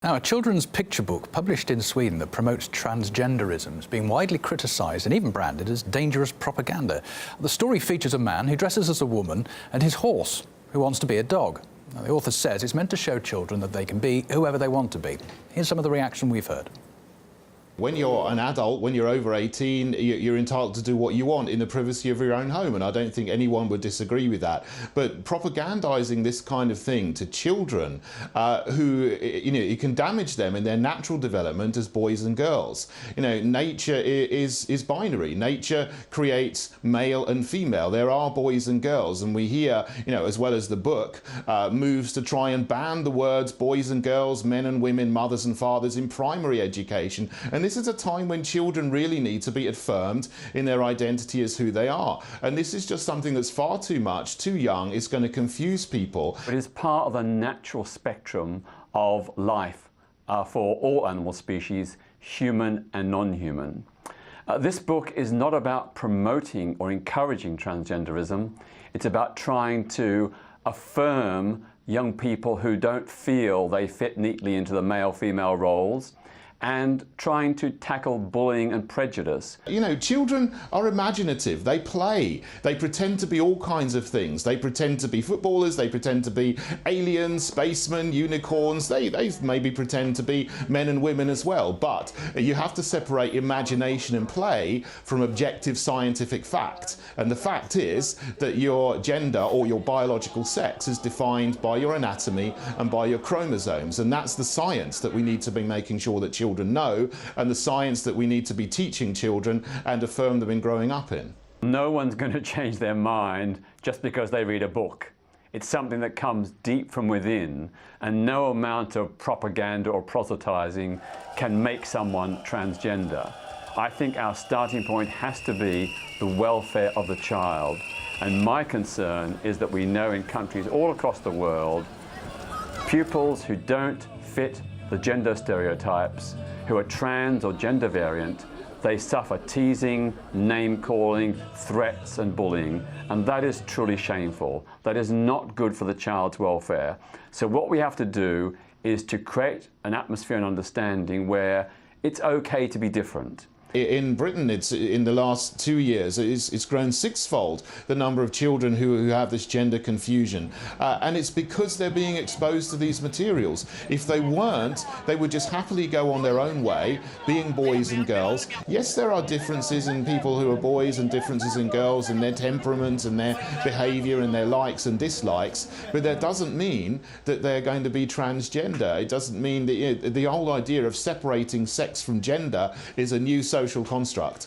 Now, a children's picture book published in Sweden that promotes transgenderism is being widely criticised and even branded as dangerous propaganda. The story features a man who dresses as a woman and his horse, who wants to be a dog. Now, the author says it's meant to show children that they can be whoever they want to be. Here's some of the reaction we've heard. When you're an adult, when you're over 18, you're entitled to do what you want in the privacy of your own home, and I don't think anyone would disagree with that. But propagandizing this kind of thing to children who, it can damage them in their natural development as boys and girls. Nature is binary. Nature creates male and female. There are boys and girls, and we hear, as well as the book, moves to try and ban the words boys and girls, men and women, mothers and fathers in primary education. And this is a time when children really need to be affirmed in their identity as who they are. And this is just something that's far too much, too young. It's going to confuse people. It is part of the natural spectrum of life for all animal species, human and non-human. This book is not about promoting or encouraging transgenderism. It's about trying to affirm young people who don't feel they fit neatly into the male-female roles, and trying to tackle bullying and prejudice. Children are imaginative. They play. They pretend to be all kinds of things. They pretend to be footballers. They pretend to be aliens, spacemen, unicorns. They maybe pretend to be men and women as well. But you have to separate imagination and play from objective scientific fact. And the fact is that your gender or your biological sex is defined by your anatomy and by your chromosomes. And that's the science that we need to be making sure that children know, and the science that we need to be teaching children and affirm them in growing up in. No one's going to change their mind just because they read a book. It's something that comes deep from within, and no amount of propaganda or proselytizing can make someone transgender. I think our starting point has to be the welfare of the child, and my concern is that we know in countries all across the world, pupils who don't fit the gender stereotypes, who are trans or gender variant, they suffer teasing, name-calling, threats and bullying, and that is truly shameful. That is not good for the child's welfare. So what we have to do is to create an atmosphere and understanding where it's okay to be different. In Britain, it's in the last 2 years, it's grown sixfold, the number of children who have this gender confusion. And it's because they're being exposed to these materials. If they weren't, they would just happily go on their own way, being boys and girls. Yes, there are differences in people who are boys and differences in girls and their temperament and their behaviour and their likes and dislikes, but that doesn't mean that they're going to be transgender. It doesn't mean that the whole idea of separating sex from gender is a new social construct.